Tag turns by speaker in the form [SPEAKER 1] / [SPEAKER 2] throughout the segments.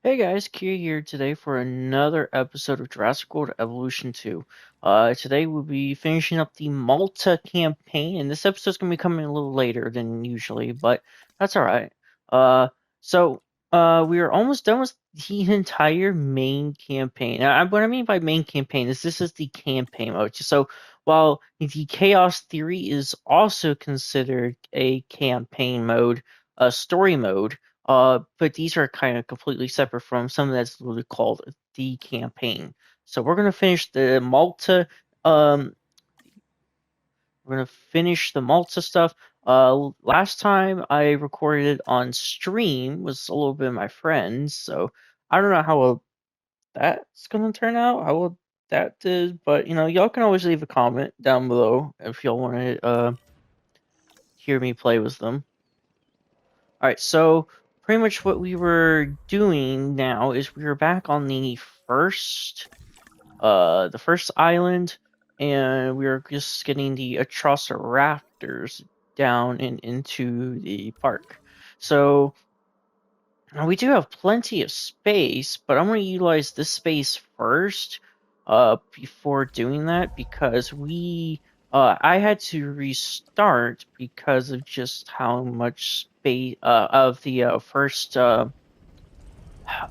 [SPEAKER 1] Hey guys, Kia here today for another episode of Jurassic World Evolution 2. Today we'll be finishing up the Malta campaign, and this episode's gonna be coming a little later than usually, but that's alright. Uh, so, we are almost done with the entire main campaign. Now, what I mean by main campaign is this is the campaign mode. So, while the Chaos Theory is also considered a campaign mode, a story mode, but these are kind of completely separate from something that's literally called the campaign. So we're gonna finish the Malta. Um, we're gonna finish the Malta stuff. Last time I recorded on stream was a little bit of my friends, so I don't know how that's gonna turn out. How well that did, but y'all can always leave a comment down below if y'all want to hear me play with them. All right, so pretty much what we were doing now is we were back on the first island, and we were just getting the Atrociraptors down and into the park. So we do have plenty of space, but I'm going to utilize this space first, before doing that because I had to restart because of just how much space of the first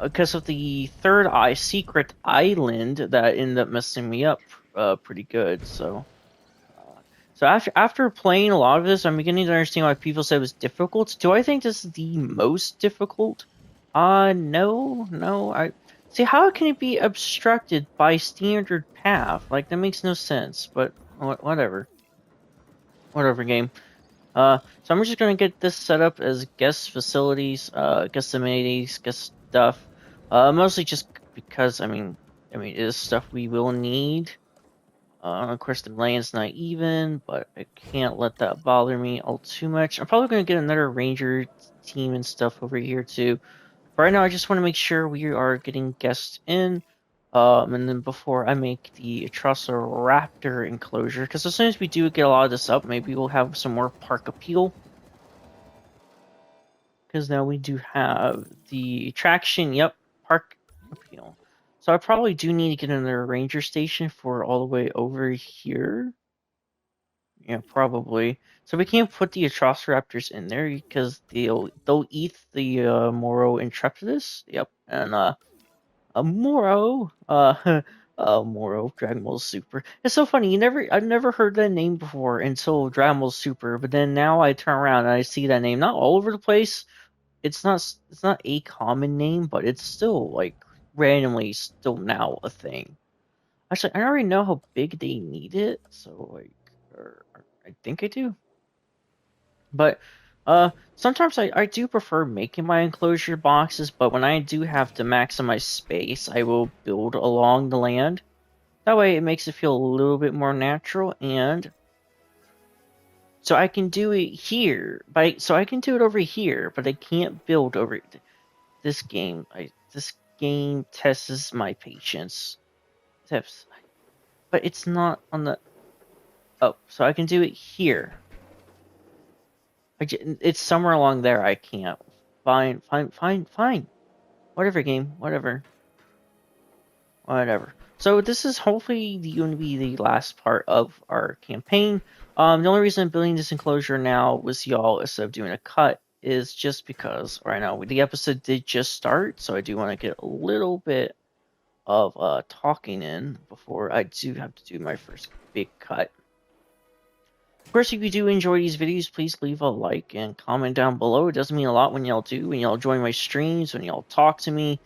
[SPEAKER 1] because of the third eye secret island that ended up messing me up pretty good. So after playing a lot of this, I'm beginning to understand why people said it was difficult. Do I think this is the most difficult? No. I see how can it be obstructed by standard path? Like that makes no sense. But whatever game. So I'm just gonna get this set up as guest facilities, guest amenities, guest stuff. Mostly just because I mean, it is stuff we will need. Of course, the land's not even, but I can't let that bother me all too much. I'm probably gonna get another ranger team and stuff over here too. But right now, I just want to make sure we are getting guests in. And then before I make the Atrociraptor enclosure, because as soon as we do get a lot of this up, maybe we'll have some more park appeal. Because now we do have the attraction, yep, park appeal. So I probably do need to get another ranger station for all the way over here. Yeah, probably. So we can't put the Atrociraptors in there because they'll eat the Moro Intrepidus. Yep, and a Moro, Moro Dragon Ball Super. It's so funny. I've never heard that name before until Dragon Ball Super. But then now I turn around and I see that name not all over the place. It's not a common name, but it's still like randomly still now a thing. Actually, I already know how big they need it, so like, or I think I do. But sometimes I do prefer making my enclosure boxes, but when I do have to maximize space, I will build along the land. That way it makes it feel a little bit more natural, and so I can do it here. So I can do it over here, but I can't build over this game tests my patience. But it's not on the. Oh, so I can do it here. It's somewhere along there. I can't. Fine. Whatever game. Whatever. So this is hopefully going to be the last part of our campaign. The only reason I'm building this enclosure now with y'all instead of doing a cut is just because right now the episode did just start, so I do want to get a little bit of talking in before I do have to do my first big cut. Of course, if you do enjoy these videos, please leave a like and comment down below. It does mean a lot when y'all do, when y'all join my streams, when y'all talk to me.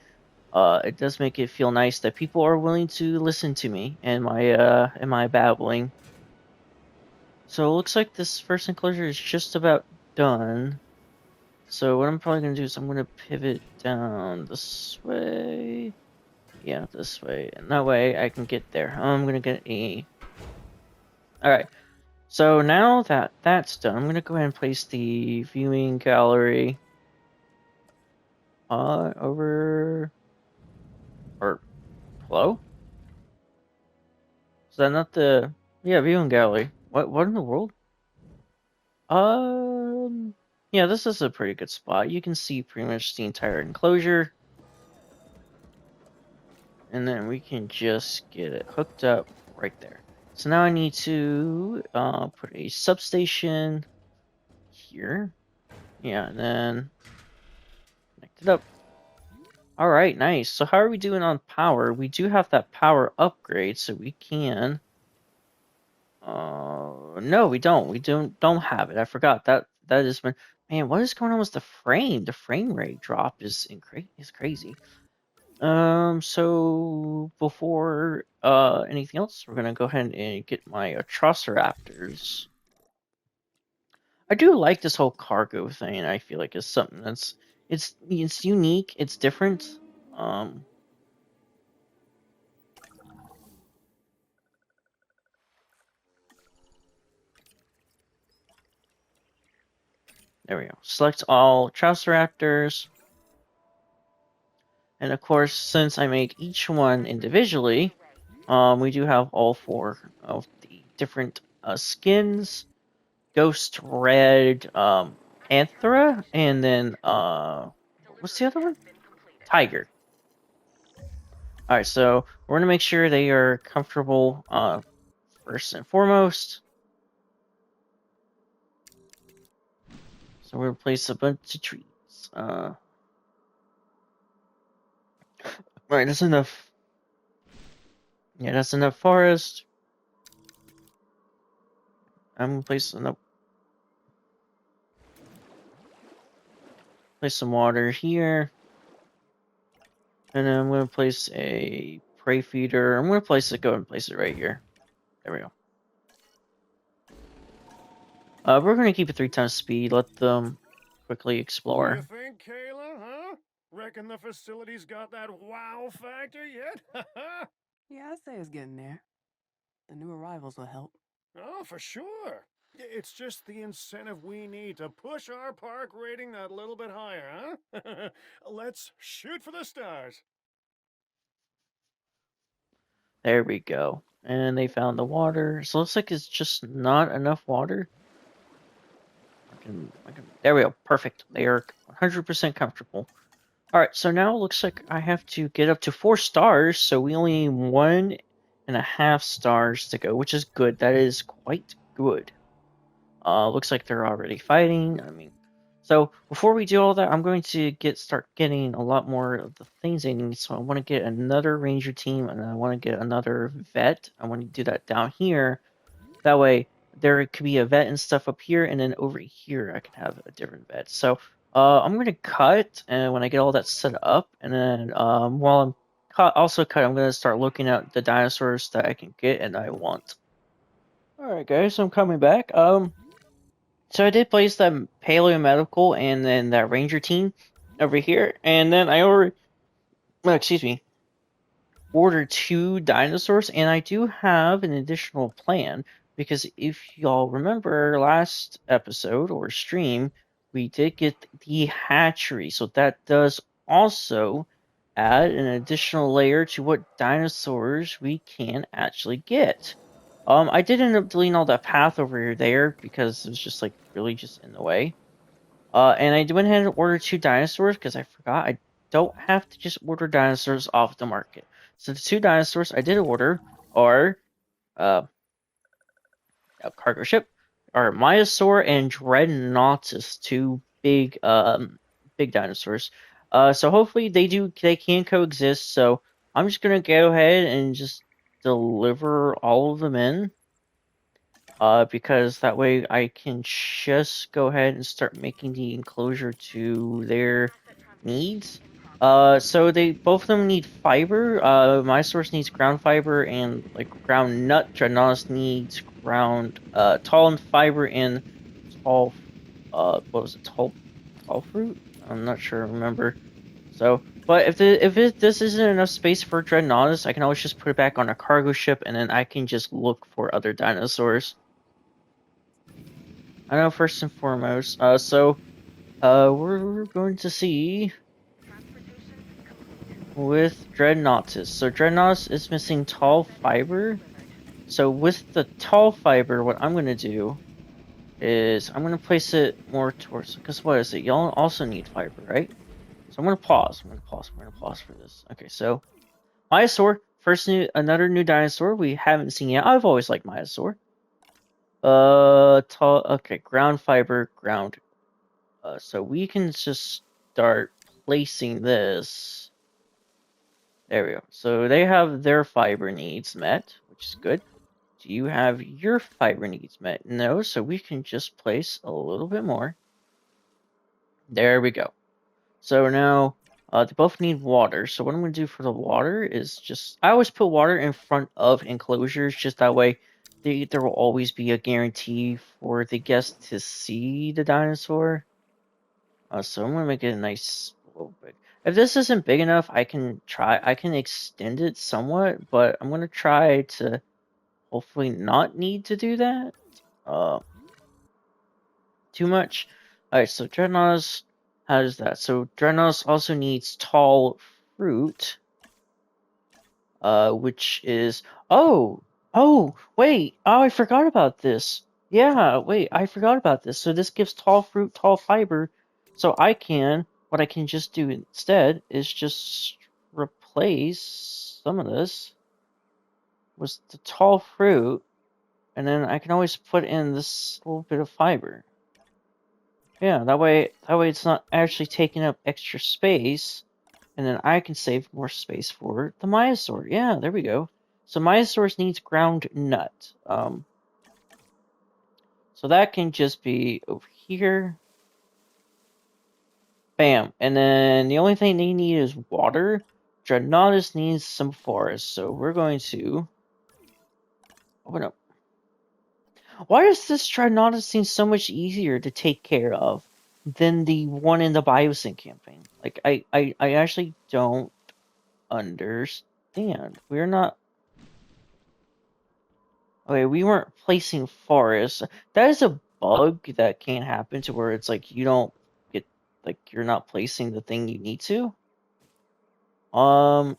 [SPEAKER 1] It does make it feel nice that people are willing to listen to me and my babbling. So it looks like this first enclosure is just about done. So what I'm probably gonna do is I'm gonna pivot down this way. Yeah, this way. And that way I can get there. I'm gonna get a... Alright. So now that that's done, I'm gonna go ahead and place the viewing gallery over... Or, hello? Is that not the... Yeah, viewing gallery. What in the world? Um, yeah, this is a pretty good spot. You can see pretty much the entire enclosure. and then we can just get it hooked up right there. So now I need to put a substation here. Yeah, and then connect it up. All right, nice. So how are we doing on power? We do have that power upgrade, so we can. No, we don't. We don't have it. I forgot that is been. Man, what is going on with the frame? The frame rate drop is crazy. So before anything else, we're gonna go ahead and get my Atrociraptors. I do like this whole cargo thing. I feel like it's something that's it's unique. It's different. Um, there we go. Select all Atrociraptors. And of course, since I made each one individually, we do have all four of the different skins. Ghost Red, Anthra, and then what's the other one? Tiger. All right, so we're gonna make sure they are comfortable. First and foremost. So we'll place a bunch of trees. Right, that's enough. Yeah, that's enough forest. I'm gonna place some water here. And then I'm going to place a prey feeder. I'm going to go ahead and place it right here. There we go. We're going to keep it 3 times speed. Let them quickly explore.
[SPEAKER 2] What do you think, Kayla, huh? Reckon the facility's got that wow factor yet?
[SPEAKER 3] Yeah, I'd say it's getting there. The new arrivals will help.
[SPEAKER 2] Oh, for sure. It's just the incentive we need to push our park rating that little bit higher, huh? Let's shoot for the stars.
[SPEAKER 1] There we go. And they found the water. So it looks like it's just not enough water. There we go. Perfect. They are 100% comfortable. Alright, so now it looks like I have to get up to 4 stars. So we only need 1.5 stars to go, which is good. That is quite good. Looks like they're already fighting. I mean, so before we do all that, I'm going to start getting a lot more of the things I need. So I want to get another ranger team, and I want to get another vet. I want to do that down here. That way, there could be a vet and stuff up here, and then over here I can have a different vet. So I'm going to cut, and when I get all that set up, and then while I'm also cut, I'm going to start looking at the dinosaurs that I can get and I want. All right, guys, I'm coming back. So I did place that paleomedical and then that ranger team over here, and then I ordered, well, excuse me, ordered 2 dinosaurs, and I do have an additional plan because if y'all remember last episode or stream, we did get the hatchery, so that does also add an additional layer to what dinosaurs we can actually get. I did end up deleting all that path over there because it was just like really just in the way. And I went ahead and ordered 2 dinosaurs because I forgot I don't have to just order dinosaurs off the market. So the 2 dinosaurs I did order are uh, a cargo ship, are Myosaur and Dreadnoughtus, 2 big dinosaurs. So hopefully they can coexist. So I'm just gonna go ahead and just deliver all of them in. Because that way I can just go ahead and start making the enclosure to their needs. So they both of them need fiber. My source needs ground fiber and like ground nut. Dreadnoughtus needs ground tall fiber and tall what was it, tall fruit? I'm not sure. Remember. So, but if this isn't enough space for Dreadnoughtus, I can always just put it back on a cargo ship, and then I can just look for other dinosaurs. I know first and foremost. We're going to see with Dreadnoughtus. So Dreadnoughtus is missing tall fiber. So with the tall fiber, what I'm going to do is I'm going to place it more towards, because what is it? Y'all also need fiber, right? So I'm going to pause. I'm going to pause for this. Okay, so Myosaur, another new dinosaur we haven't seen yet. I've always liked Myosaur. Okay, ground fiber, ground. So we can just start placing this. There we go. So they have their fiber needs met, which is good. Do you have your fiber needs met? No, so we can just place a little bit more. There we go. So now they both need water. So what I'm going to do for the water is I always put water in front of enclosures, just that way there will always be a guarantee for the guest to see the dinosaur. So I'm going to make it a nice little bit. If this isn't big enough, I can extend it somewhat, but I'm going to try to hopefully not need to do that too much. Alright, so Dreadnoughtus has that. So Dreadnoughtus also needs tall fruit, which is wait, I forgot about this. Yeah, wait, I forgot about this. So this gives tall fruit, tall fiber. So what I can just do instead is just replace some of this with the tall fruit, and then I can always put in this little bit of fiber. Yeah, that way it's not actually taking up extra space, and then I can save more space for the Myosaur. Yeah, there we go. So Myosaurus needs ground nut. So that can just be over here. Bam. And then the only thing they need is water. Dreadnoughtus needs some forest, so we're going to open up. Why does this Dreadnoughtus seem so much easier to take care of than the one in the Biosyn campaign? Like I actually don't understand. We're not. Okay, we weren't placing forests. That is a bug that can happen to where it's like you don't get you're not placing the thing you need to. Um,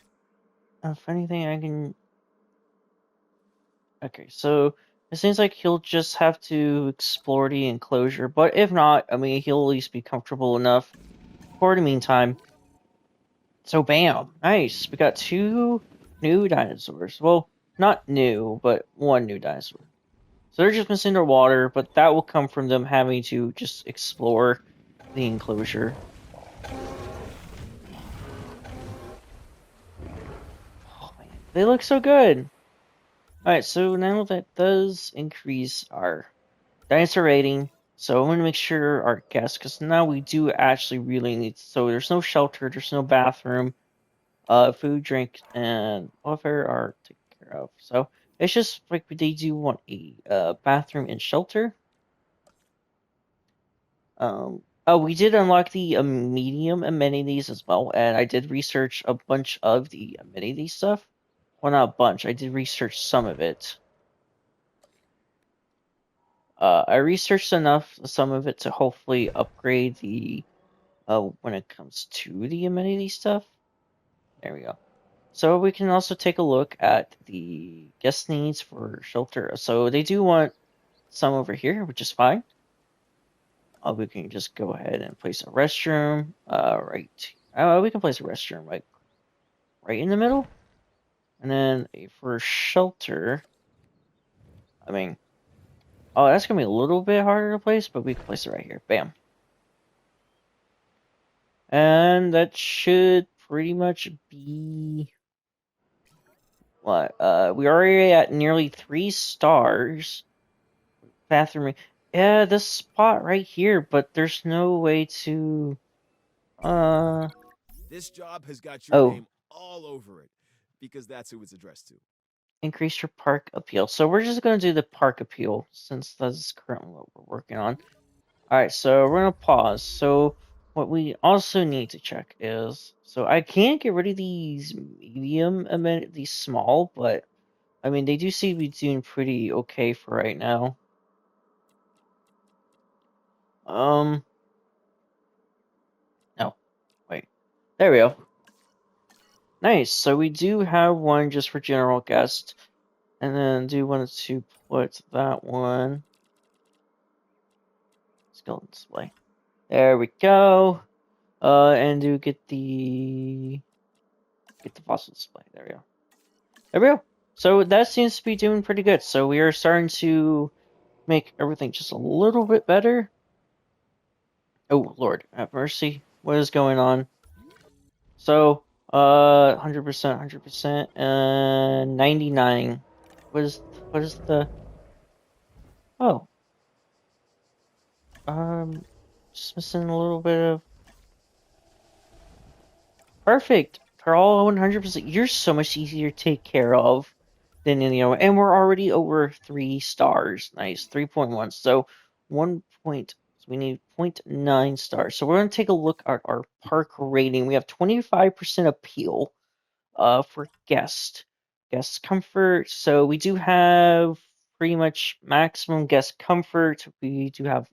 [SPEAKER 1] if anything, I can. Okay, so it seems like he'll just have to explore the enclosure, but if not, I mean, he'll at least be comfortable enough for the meantime. So, bam, nice. We got two new dinosaurs. Well, not new, but one new dinosaur. So they're just missing their water, but that will come from them having to just explore the enclosure. Oh man, they look so good. Alright, so now that does increase our dinosaur rating. So I'm going to make sure our guests, because now we do actually really need, so there's no shelter, there's no bathroom, food, drink, and welfare are taken care of. So it's just like they do want a bathroom and shelter. Oh, we did unlock the medium amenities as well, and I did research a bunch of the amenity stuff. Well, not a bunch. I did research some of it. I researched some of it to hopefully upgrade the when it comes to the amenity stuff. There we go. So we can also take a look at the guest needs for shelter. So they do want some over here, which is fine. We can just go ahead and place a restroom. Right. We can place a restroom right in the middle, and then for shelter. I mean, oh, that's gonna be a little bit harder to place, but we can place it right here. Bam. And that should pretty much be what? We are already at nearly 3 stars. Bathroom. Yeah, this spot right here, but there's no way to. Uh.
[SPEAKER 4] This job has got your
[SPEAKER 1] Oh,
[SPEAKER 4] name all over it because that's who it's addressed to.
[SPEAKER 1] increase your park appeal. So we're just gonna do the park appeal since that's currently what we're working on. Alright, so we're gonna pause. So what we also need to check is, so I can't get rid of these medium amenities, these small, but I mean they do seem to be doing pretty okay for right now. No, wait, there we go. Nice. So we do have one just for general guest, and then do want to put that one skeleton display. There we go. And do get the get the fossil display. There we go. There we go. So that seems to be doing pretty good. So we are starting to make everything just a little bit better. Oh, Lord, have mercy. What is going on? So, 100%, 100%, 99. What is the, oh, just missing a little bit of, perfect. They're all 100%. You're so much easier to take care of than any other, and we're already over 3 stars. Nice, 3.1. So, 1 point, so we need 0.9 stars. So we're going to take a look at our park rating. We have 25% appeal. For guest comfort. So we do have pretty much maximum guest comfort. We do have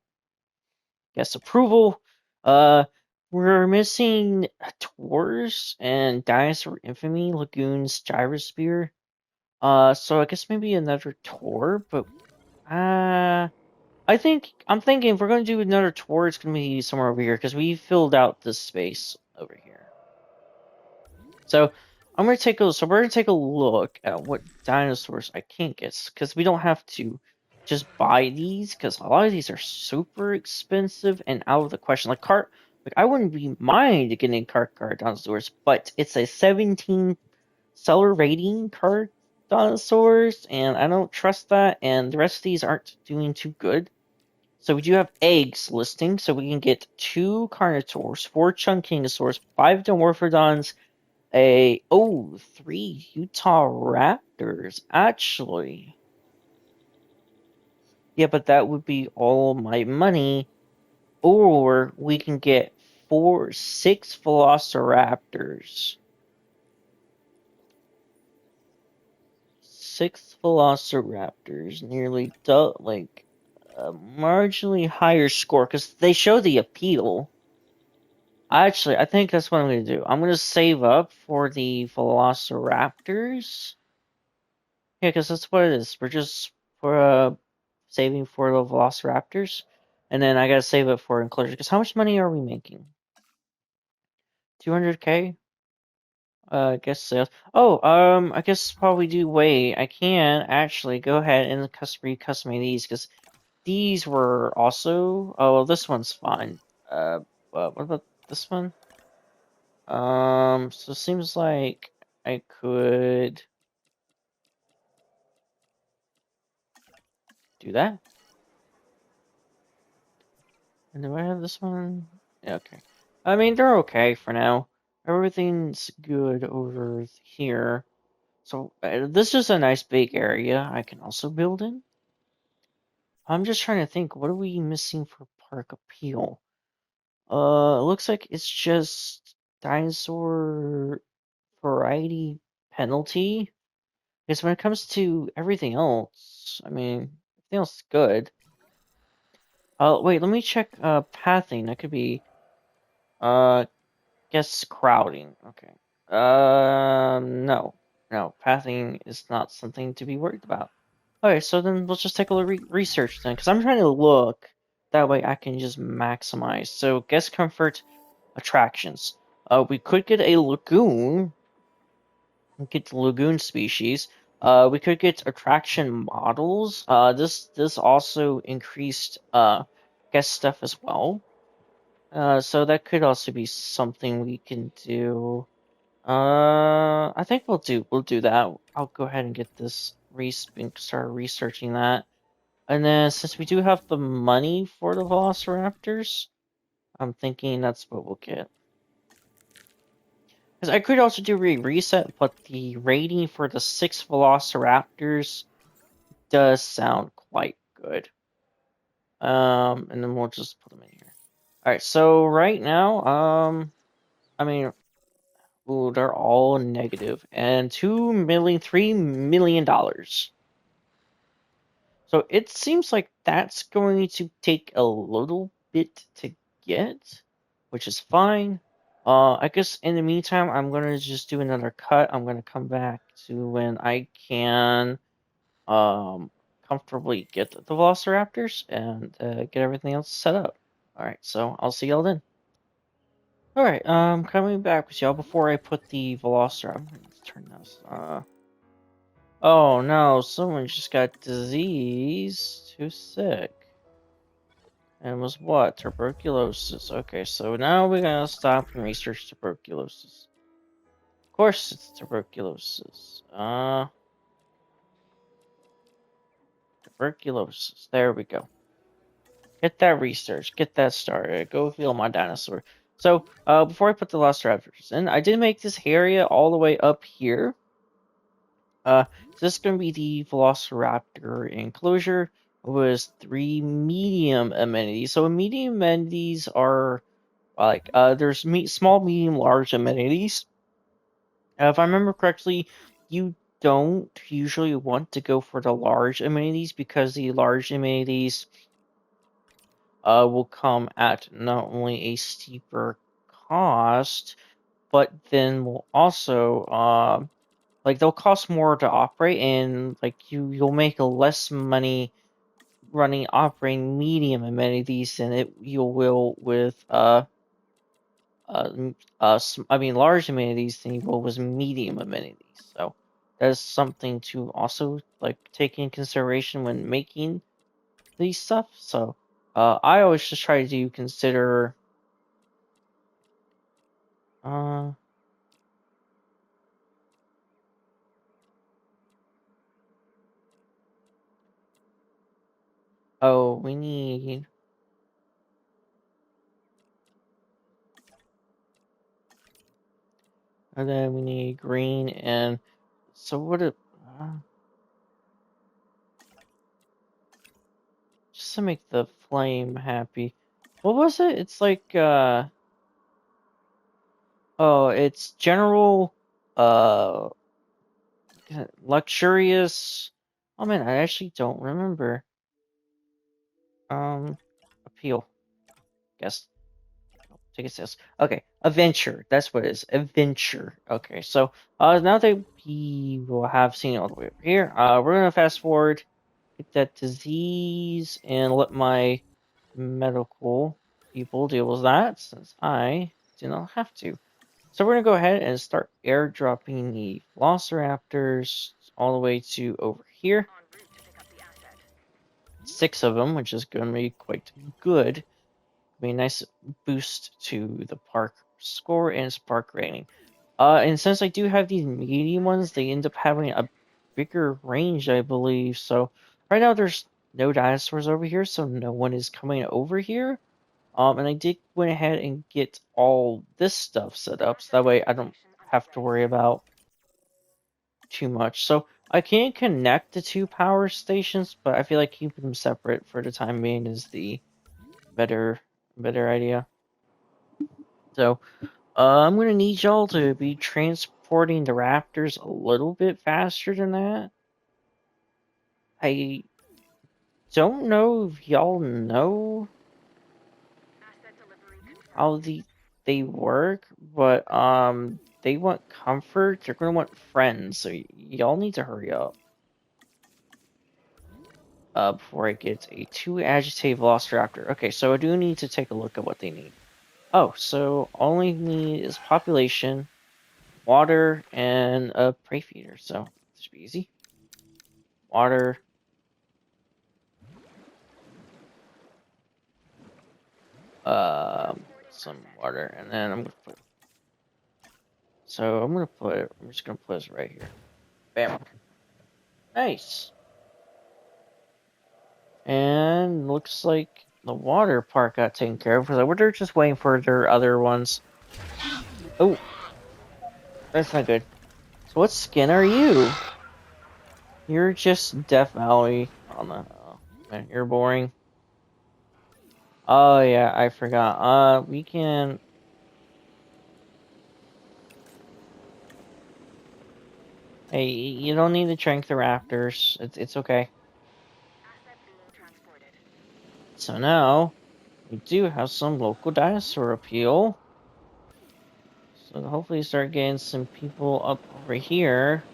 [SPEAKER 1] guest approval. Uh, we're missing tours and dinosaur infamy, lagoons, gyrosphere. So I guess maybe another tour, but I'm thinking if we're going to do another tour, it's going to be somewhere over here because we filled out this space over here. So we're gonna take a look at what dinosaurs I can't get because we don't have to just buy these because a lot of these are super expensive and out of the question. Like I wouldn't be mind getting cart dinosaurs, but it's a 17 seller rating cart dinosaurs, and I don't trust that. And the rest of these aren't doing too good. So we do have eggs listing, so we can get 2 Carnotaurs, 4 Chunkinosaurs, 5 Dimorphodons, 3 Utah Raptors, actually. Yeah, but that would be all my money. Or we can get 6 Velociraptors. 6 Velociraptors, nearly like a marginally higher score because they show the appeal. Actually, I think that's what I'm going to do. I'm going to save up for the Velociraptors. Yeah, because that's what it is. For saving for the Velociraptors, and then I gotta save it for enclosure. Because how much money are we making? 200K. I guess sales. Oh, I guess probably do wait. I can actually go ahead and custom these because these were also. Oh, well, this one's fine. What about this one? So it seems like I could do that. And do I have this one? Yeah, okay. I mean, they're okay for now. Everything's good over here. So this is a nice big area I can also build in. I'm just trying to think, what are we missing for park appeal? It looks like it's just dinosaur variety penalty. Because when it comes to everything else, I mean, everything else is good. Wait, let me check pathing. That could be uh guess crowding. Okay. No. No, pathing is not something to be worried about. Okay, so then let's just take a little research then, because I'm trying to look. That way I can just maximize. So, guest comfort attractions. We could get a lagoon. Get the lagoon species. We could get attraction models. This also increased guest stuff as well. So that could also be something we can do. I think we'll do that. I'll go ahead and get this start researching that. And then since we do have the money for the Velociraptors, I'm thinking that's what we'll get. Because I could also do reset, but the rating for the 6 Velociraptors does sound quite good. And then we'll just put them in here. All right, so right now, I mean, ooh, they're all negative, and $3 million. So it seems like that's going to take a little bit to get, which is fine. I guess in the meantime, I'm gonna just do another cut. I'm gonna come back to when I can comfortably get the Velociraptors and get everything else set up. All right, so I'll see y'all then. Alright, coming back with y'all before I put the Velociraptor. I'm going to turn this. Oh no, someone just got disease. Too sick. And was what? Tuberculosis. Okay, so now we gotta stop and research tuberculosis. Of course it's tuberculosis. Tuberculosis. There we go. Get that research. Get that started. Go heal my dinosaur. So, before I put the Velociraptors in, I did make this area all the way up here. So this is going to be the Velociraptor enclosure with 3 medium amenities. So medium amenities are like there's small, medium, large amenities. If I remember correctly, you don't usually want to go for the large amenities because the large amenities will come at not only a steeper cost, but then will also like they'll cost more to operate, and like you'll make less money running operating medium amenities than you will with I mean large amenities than you will with medium amenities. So that's something to also like take in consideration when making these stuff. So I always just try to consider uh oh, we need, and then we need green, and so what it just to make the flame happy. What was it? It's like oh, it's general uh luxurious. Oh man, I actually don't remember. Appeal. Guess. Ticket sales. Okay, adventure. That's what it is. Adventure. Okay, so now that we will have seen it all the way over here, we're gonna fast forward, get that disease, and let my medical people deal with that since I do not have to. So we're gonna go ahead and start airdropping the Velociraptors all the way to over here. 6 of them, which is gonna be quite good. Be a nice boost to the park score and spark rating. And since I do have these medium ones, they end up having a bigger range, I believe. So right now there's no dinosaurs over here, so no one is coming over here. And I did went ahead and get all this stuff set up, so that way I don't have to worry about too much. So I can connect the 2 power stations, but I feel like keeping them separate for the time being is the better idea. So I'm gonna need y'all to be transporting the raptors a little bit faster than that. I don't know if y'all know how they work, but they want comfort. They're gonna want friends, so y'all need to hurry up. Before I get a too agitated Velociraptor. Okay, so I do need to take a look at what they need. Oh, so all I need is population, water, and a prey feeder. So this should be easy. Water. Some water, and then I'm gonna put. So I'm just gonna put this right here. Bam. Nice. And looks like the water part got taken care of because they're just waiting for their other ones. Oh, that's not good. So what skin are you? You're just Death Valley. Oh no, man, you're boring. Oh yeah, I forgot. We can. Hey, you don't need to trank the raptors. It's okay. So now we do have some local dinosaur appeal. So hopefully start getting some people up over here.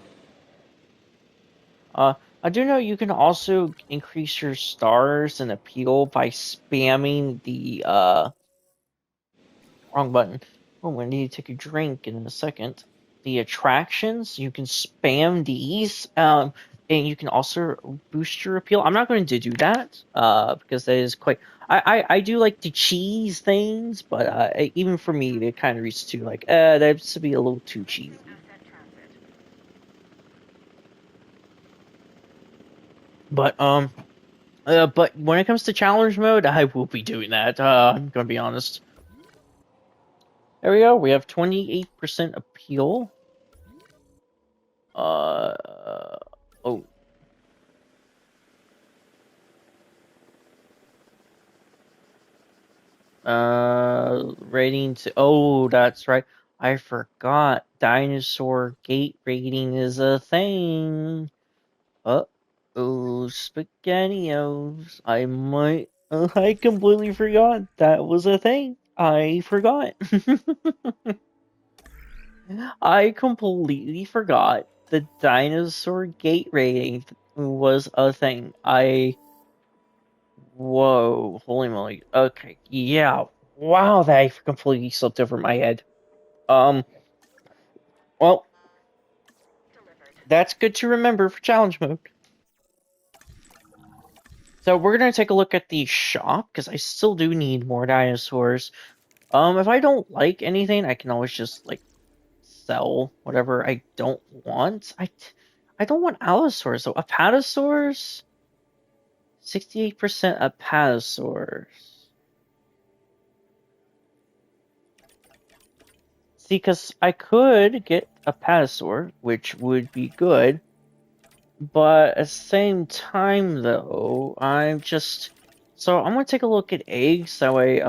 [SPEAKER 1] I do know you can also increase your stars and appeal by spamming the wrong button. I'm gonna need to take a drink in a second. The attractions, you can spam these, and you can also boost your appeal. I'm not going to do that, because that is quite. I do like the cheese things, but even for me, it kind of reaches to like, that's to be a little too cheesy. But when it comes to challenge mode, I will be doing that. I'm gonna be honest. There we go. We have 28% appeal. Oh. Rating to. Oh, that's right. I forgot. Dinosaur gate rating is a thing. Oh, SpaghettiOs. I completely forgot that was a thing. I forgot. I completely forgot the dinosaur gate rating was a thing. Whoa, holy moly. Okay, yeah. Wow, that completely slipped over my head. Um, well, that's good to remember for challenge mode. So we're gonna take a look at the shop, because I still do need more dinosaurs. If I don't like anything, I can always just, like, sell whatever I don't want. I don't want allosaurs, though. Apatosaurs? 68% apatosaurs. See, because I could get a Patasaur, which would be good, but at the same time, though, I'm just... So I'm gonna take a look at eggs, that way,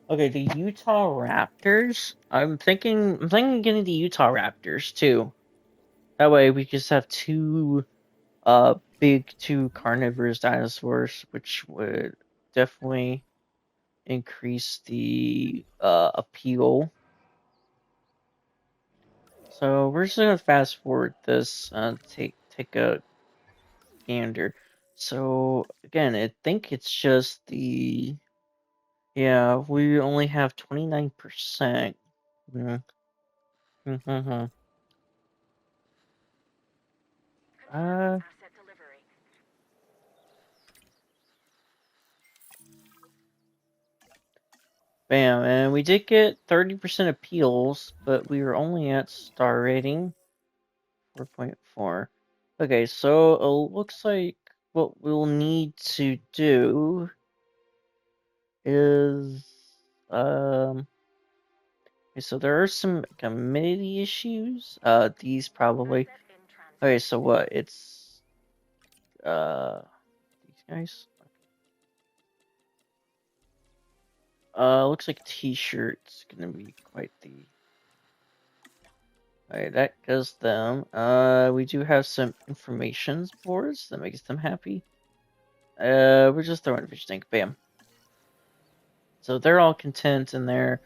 [SPEAKER 1] Okay, the Utah Raptors. I'm thinking of getting the Utah Raptors, too. That way we just have two, two carnivorous dinosaurs, which would definitely increase the, appeal. So we're just gonna fast forward this, take a gander. So again, I think it's just the, yeah, we only have 29%. Mm-hmm. Uh, Bam, and we did get 30% appeals, but we were only at star rating 4.4. Okay, so it looks like what we'll need to do is, okay, so there are some community issues. These probably. Okay, so what? It's these guys. Looks like T-shirt's gonna be quite the. Alright, that goes them. We do have some information boards that makes them happy. We're just throwing a fish tank. Bam. So they're all content in there.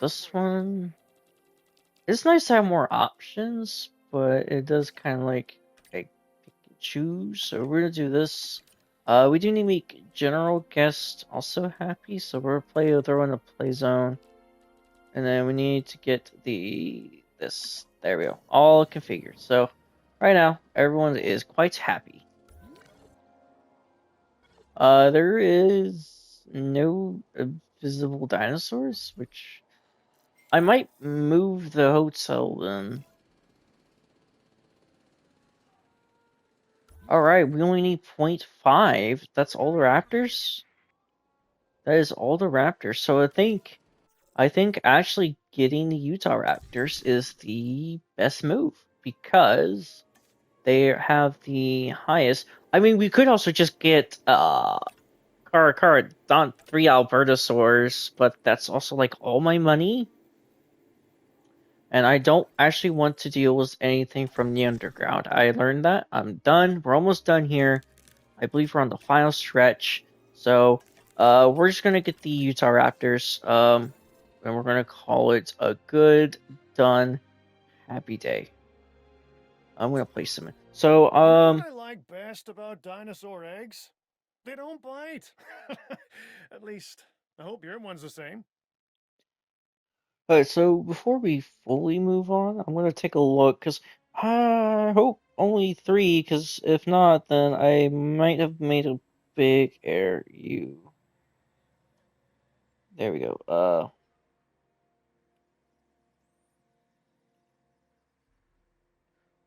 [SPEAKER 1] This one. It's nice to have more options, but it does kind of like pick and choose. So we're gonna do this. We do need to make general guest also happy, so we're throw in a play zone, and then we need to get this. There we go, all configured. So right now everyone is quite happy. There is no visible dinosaurs, which I might move the hotel then. Alright, we only need 0.5. That's all the raptors? That is all the raptors. So I think actually getting the Utah Raptors is the best move, because they have the highest. I mean, we could also just get Don 3 Albertosaurs, but that's also like all my money. And I don't actually want to deal with anything from the underground. I learned that. I'm done. We're almost done here. I believe we're on the final stretch. So, we're just gonna get the Utah Raptors, and we're gonna call it a good, done, happy day. I'm gonna place them in. So,
[SPEAKER 2] You know what I like best about dinosaur eggs? They don't bite. At least, I hope your one's the same.
[SPEAKER 1] Alright, so before we fully move on, I'm gonna take a look, because I hope only three, because if not, then I might have made a big error. There we go.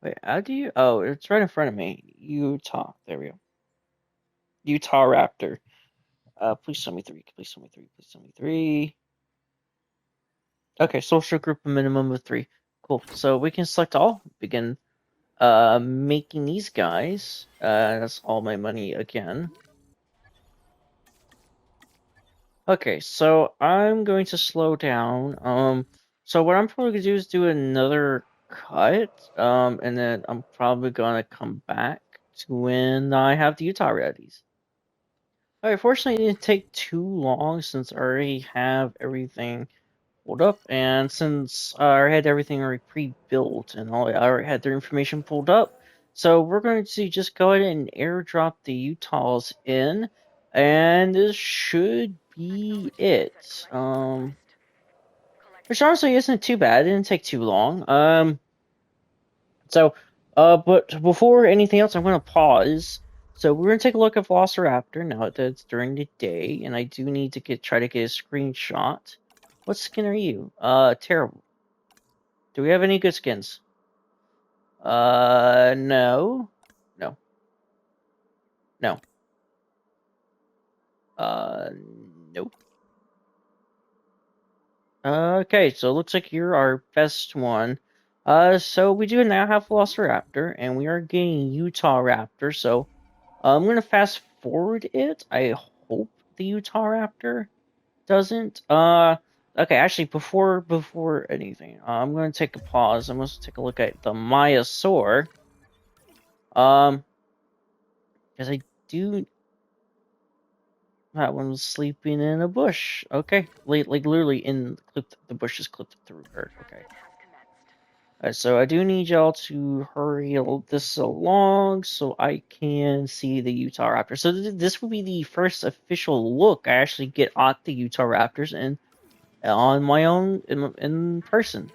[SPEAKER 1] Wait, how do you? Oh, it's right in front of me. Utah. There we go. Utah Raptor. Please tell me three. Please tell me three. Please tell me three. Okay, social group a minimum of three. Cool. So we can select all. Begin making these guys. That's all my money again. Okay, so I'm going to slow down. So what I'm probably gonna do is do another cut. And then I'm probably gonna come back to when I have the Utah readies. Alright, fortunately it didn't take too long since I already have everything pulled up, and since I had everything already pre-built and all, I already had their information pulled up. So we're going to just go ahead and airdrop the Utahs in, and this should be it. Which honestly isn't too bad. It didn't take too long. So, but before anything else, I'm going to pause. So we're going to take a look at Velociraptor now that it's during the day, and I do need to try to get a screenshot. What skin are you? Terrible. Do we have any good skins? No. No. No. Uh, nope. Okay, so it looks like you're our best one. So we do now have Velociraptor, and we are getting Utah Raptor, so I'm gonna fast forward it. I hope the Utah Raptor doesn't. Okay, actually, before anything, I'm gonna take a pause. I'm gonna take a look at the Maiasaur. Because I do. That one was sleeping in a bush. Okay, like literally in the bush is clipped through her. Okay. So I do need y'all to hurry this along so I can see the Utah Raptors. So this will be the first official look I actually get at the Utah Raptors and on my own in person.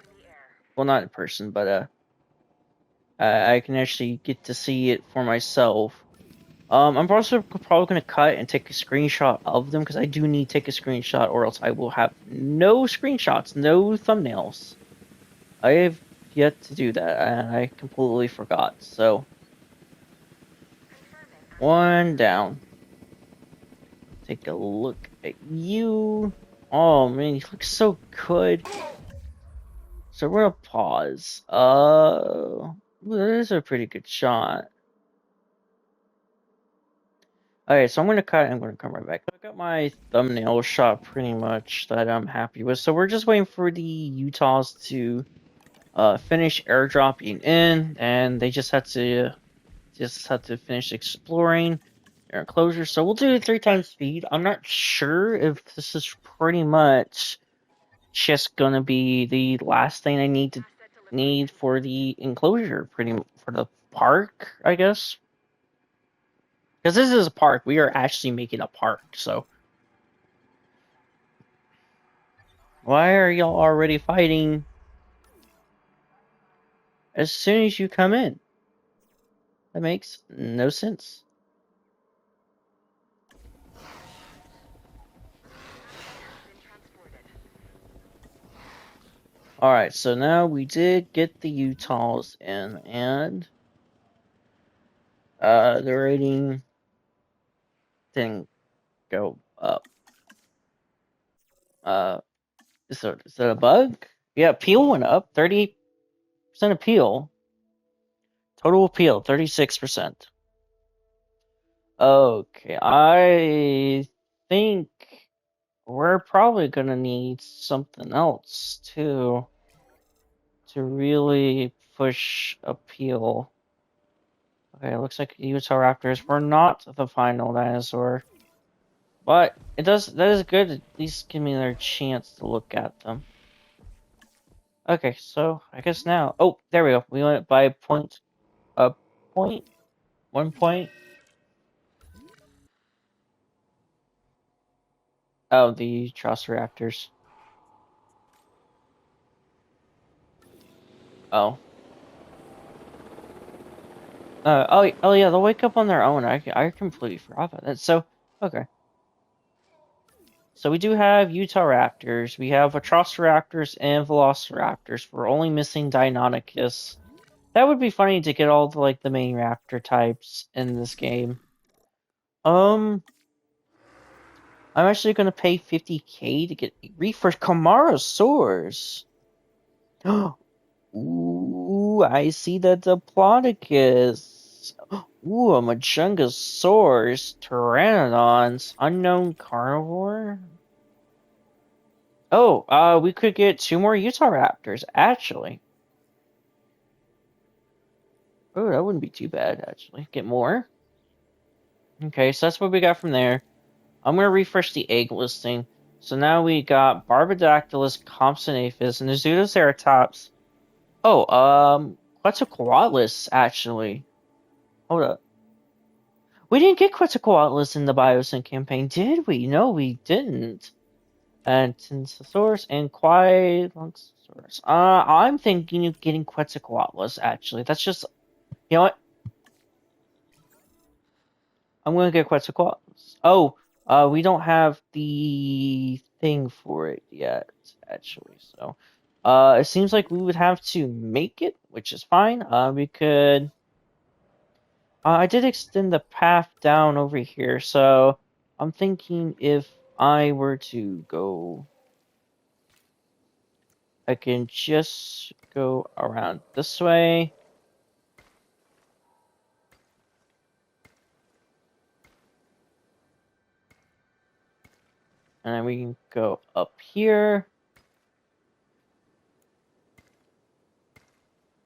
[SPEAKER 1] Well, not in person, but I can actually get to see it for myself. I'm also probably gonna cut and take a screenshot of them because I do need to take a screenshot, or else I will have no screenshots, no thumbnails. I have yet to do that, and I completely forgot. So one down. Take a look at you. Oh man, you look so good. So we're gonna pause. That is a pretty good shot. Okay, so I'm gonna cut. I'm gonna come right back. I got my thumbnail shot pretty much that I'm happy with. So we're just waiting for the Utahs to finish airdropping in, and they just had to finish exploring their enclosure. So we'll do it 3 times speed. I'm not sure if this is pretty much just gonna be the last thing I need for the enclosure, for the park, I guess. Because this is a park. We are actually making a park, so why are y'all already fighting as soon as you come in? That makes no sense. Alright, so now we did get the Utahs in, and the rating didn't go up. Uh, is that a bug? Yeah, appeal went up. 30% appeal. Total appeal, 36%. Okay, I think we're probably gonna need something else too to really push appeal. Okay, it looks like Utah Raptors were not the final dinosaur. But that is good, at least give me another chance to look at them. Okay, so I guess now. Oh, there we go. We went by a point, 1 point. Oh, the Tross reactors. Oh. Oh yeah, they'll wake up on their own. I completely forgot about that. So, okay. So we do have Utah Raptors, we have Atrociraptors and Velociraptors. We're only missing Deinonychus. That would be funny to get all the main raptor types in this game. I'm actually gonna pay 50K to get refresh Camarasaurs. Ooh, I see the Diplodocus. Ooh, a Majungasaurus, Pteranodons, unknown carnivore. Oh, we could get 2 more Utah Raptors, actually. Oh, that wouldn't be too bad, actually. Get more. Okay, so that's what we got from there. I'm gonna refresh the egg listing. So now we got Barbadactylus, Compsognathus, and the Pseudoceratops. Oh, Quetzalcoatlus, actually. Hold up. We didn't get Quetzalcoatlus in the Biosyn campaign, did we? No, we didn't. And Tinsosaurus and Quiluncosaurus. I'm thinking of getting Quetzalcoatlus, actually. That's just, you know what? I'm gonna get Quetzalcoatlus. Oh, we don't have the thing for it yet, actually. So, it seems like we would have to make it, which is fine. We could. I did extend the path down over here, so I'm thinking if I were to go, I can just go around this way. And then we can go up here.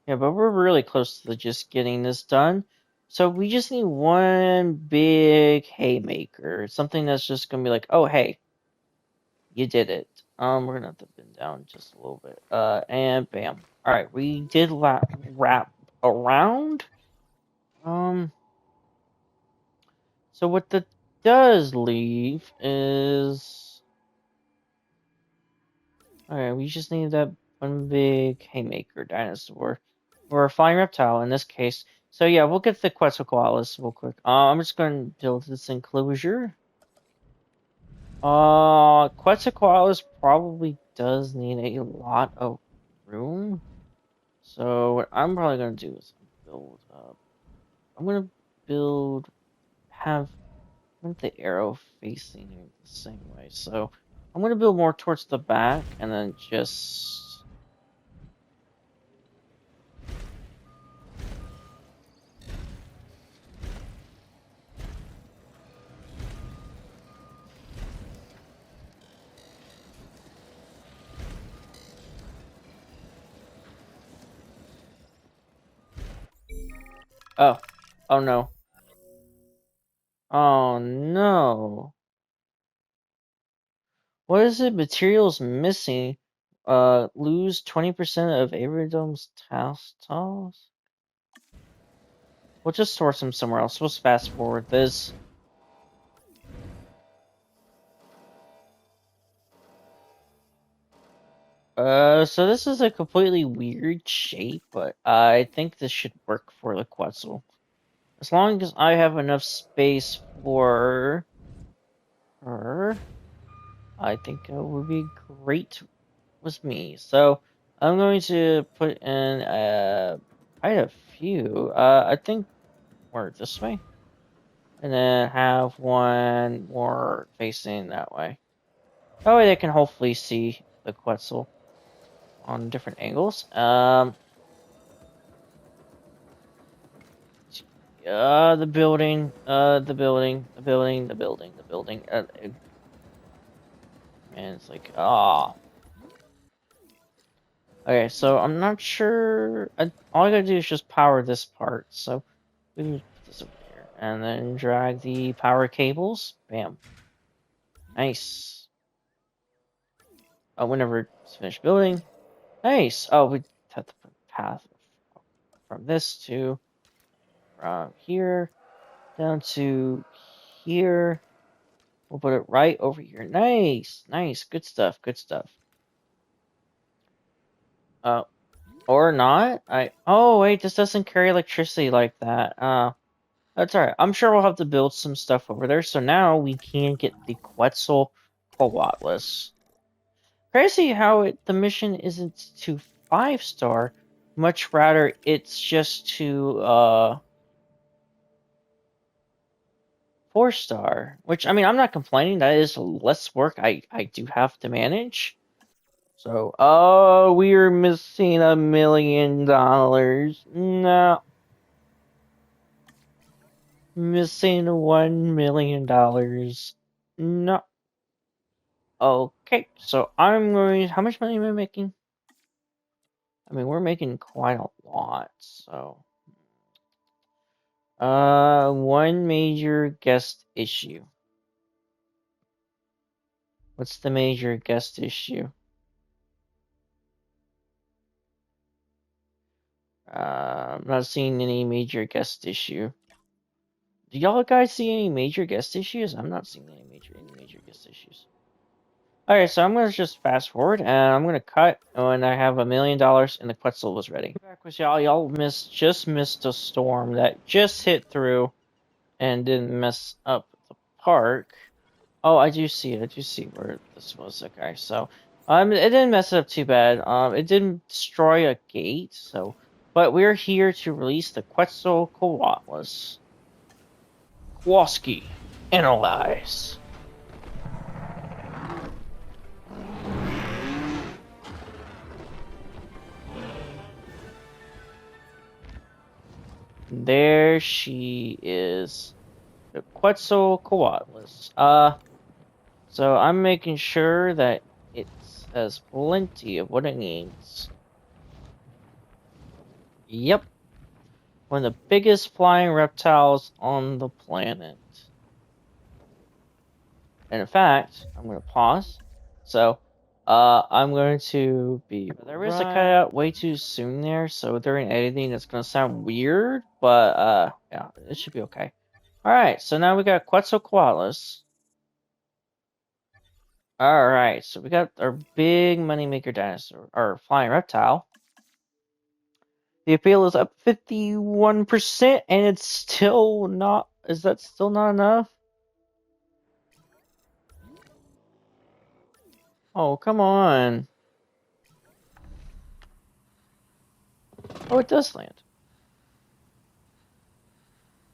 [SPEAKER 1] Yeah, but we're really close to just getting this done. So we just need one big haymaker. Something that's just gonna be like, oh hey, you did it. We're gonna have to bend down just a little bit. And bam. Alright, we did wrap around. Um so what that does leave is, okay, we just need that one big haymaker dinosaur. Or a flying reptile in this case. So yeah, we'll get the Quetzalcoatlus real quick. I'm just going to build this enclosure. Quetzalcoatlus probably does need a lot of room. So what I'm probably going to do is build up. I'm going to build, have want the arrow facing the same way. So I'm going to build more towards the back and then just... Oh. Oh no. Oh no. What is it? Materials missing. Lose 20% of Aerodome's tails. We'll just source them somewhere else. We'll fast forward this. So this is a completely weird shape, but I think this should work for the Quetzal. As long as I have enough space for her, I think it would be great with me. So I'm going to put in quite a few. I think we're this way, and then have one more facing that way. That way they can hopefully see the Quetzal on different angles. The building, the building, the building, the building, the building. Man, it's like, ah. Okay, so I'm not sure. All I gotta do is just power this part. So we can put this over here, and then drag the power cables. Bam. Nice. Whenever it's finished building. Nice. Oh, we have to put a path from this to from here down to here. We'll put it right over here. Nice, nice, good stuff, good stuff. Or not. Oh wait, this doesn't carry electricity like that. That's alright. I'm sure we'll have to build some stuff over there. So now we can get the Quetzalcoatlus. Crazy how the mission isn't to 5-star, much rather it's just to 4-star. Which I mean, I'm not complaining. That is less work I do have to manage. So, oh, we're missing $1 million. No, missing $1 million. No. Okay, so I'm going. How much money am I making? I mean, we're making quite a lot. So, one major guest issue. What's the major guest issue? I'm not seeing any major guest issue. Do y'all guys see any major guest issues? I'm not seeing any major guest issues. Okay, so I'm gonna just fast forward and I'm gonna cut when I have $1 million and the Quetzal was ready. Back with y'all. Y'all just missed a storm that just hit through and didn't mess up the park. Oh, I do see it. I do see where this was. Okay, so it didn't mess it up too bad. It didn't destroy a gate. So, but we're here to release the Quetzalcoatlus. Kowalski, analyze. There she is. The Quetzalcoatlus. So I'm making sure that it has plenty of what it needs. Yep. One of the biggest flying reptiles on the planet. And in fact, I'm going to pause. So, I'm going to be. There is a cutout way too soon there, so during editing, it's going to sound weird, but yeah, it should be okay. Alright, so now we got Quetzalcoatlus. Alright, so we got our big moneymaker dinosaur, or flying reptile. The appeal is up 51%, and it's still not. Is that still not enough? Oh, come on. Oh, it does land.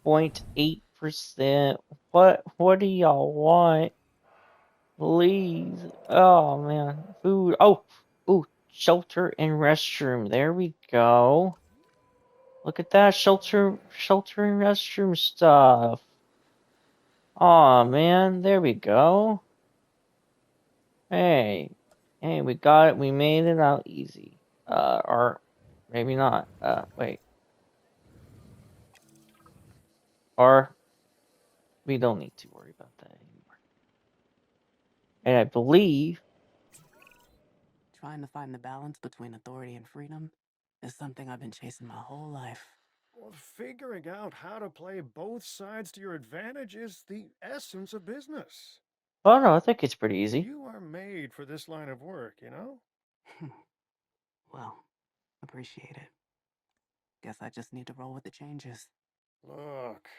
[SPEAKER 1] 0.8%. What do y'all want? Please. Oh man. Food. Oh, ooh, shelter and restroom. There we go. Look at that shelter and restroom stuff. Oh man, there we go. Hey, we got it. We made it out easy. Or maybe not. Wait. Or we don't need to worry about that anymore. And I believe.
[SPEAKER 3] Trying to find the balance between authority and freedom is something I've been chasing my whole life.
[SPEAKER 2] Well, figuring out how to play both sides to your advantage is the essence of business.
[SPEAKER 1] Oh no, I think it's pretty easy.
[SPEAKER 2] You are made for this line of work, you know?
[SPEAKER 3] Well, appreciate it. Guess I just need to roll with the changes.
[SPEAKER 2] Look,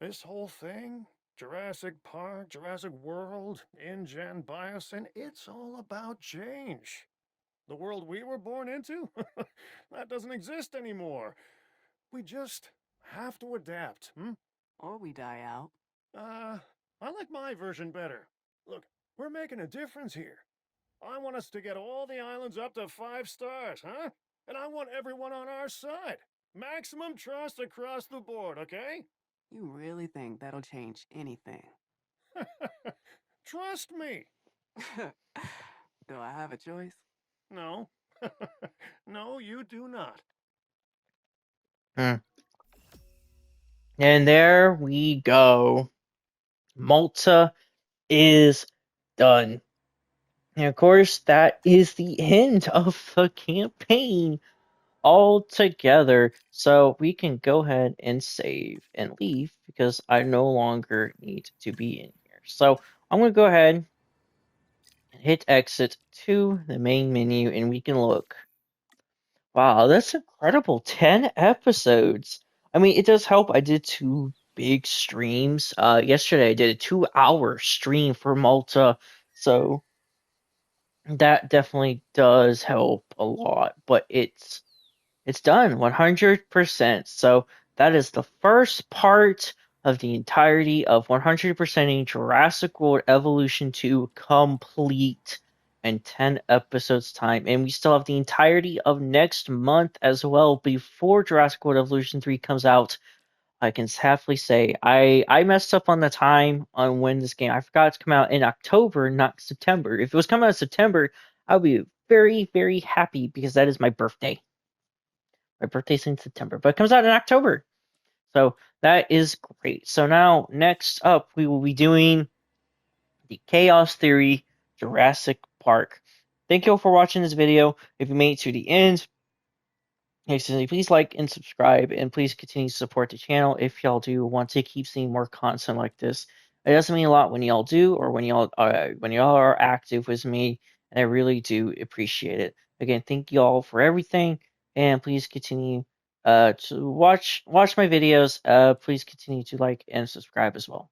[SPEAKER 2] this whole thing, Jurassic Park, Jurassic World, InGen, Biosyn, it's all about change. The world we were born into? That doesn't exist anymore. We just have to adapt,
[SPEAKER 3] Or we die out.
[SPEAKER 2] I like my version better. Look, we're making a difference here. I want us to get all the islands up to 5 stars, huh? And I want everyone on our side. Maximum trust across the board, okay?
[SPEAKER 3] You really think that'll change anything?
[SPEAKER 2] Trust me.
[SPEAKER 3] Do I have a choice?
[SPEAKER 2] No. No, you do not.
[SPEAKER 1] And there we go. Malta is done. And of course, that is the end of the campaign altogether. So we can go ahead and save and leave because I no longer need to be in here. So I'm going to go ahead and hit exit to the main menu, and we can look. Wow, that's incredible. 10 episodes. I mean, it does help. I did 2 big streams. Yesterday I did a 2-hour stream for Malta, so that definitely does help a lot. But it's done 100%. So that is the first part of the entirety of 100%ing Jurassic World Evolution 2 complete in 10 episodes time. And we still have the entirety of next month as well before Jurassic World Evolution 3 comes out. I can safely say I messed up on the time on when this game. I forgot to come out in October, not September. If it was coming out in September, I would be very, very happy because that is my birthday. My birthday's in September, but it comes out in October. So that is great. So now, next up, we will be doing the Chaos Theory Jurassic Park. Thank you all for watching this video. If you made it to the end, please like and subscribe, and please continue to support the channel if y'all do want to keep seeing more content like this. It doesn't mean a lot when y'all do, or when y'all are active with me, and I really do appreciate it. Again, thank y'all for everything, and please continue to watch my videos. Please continue to like and subscribe as well.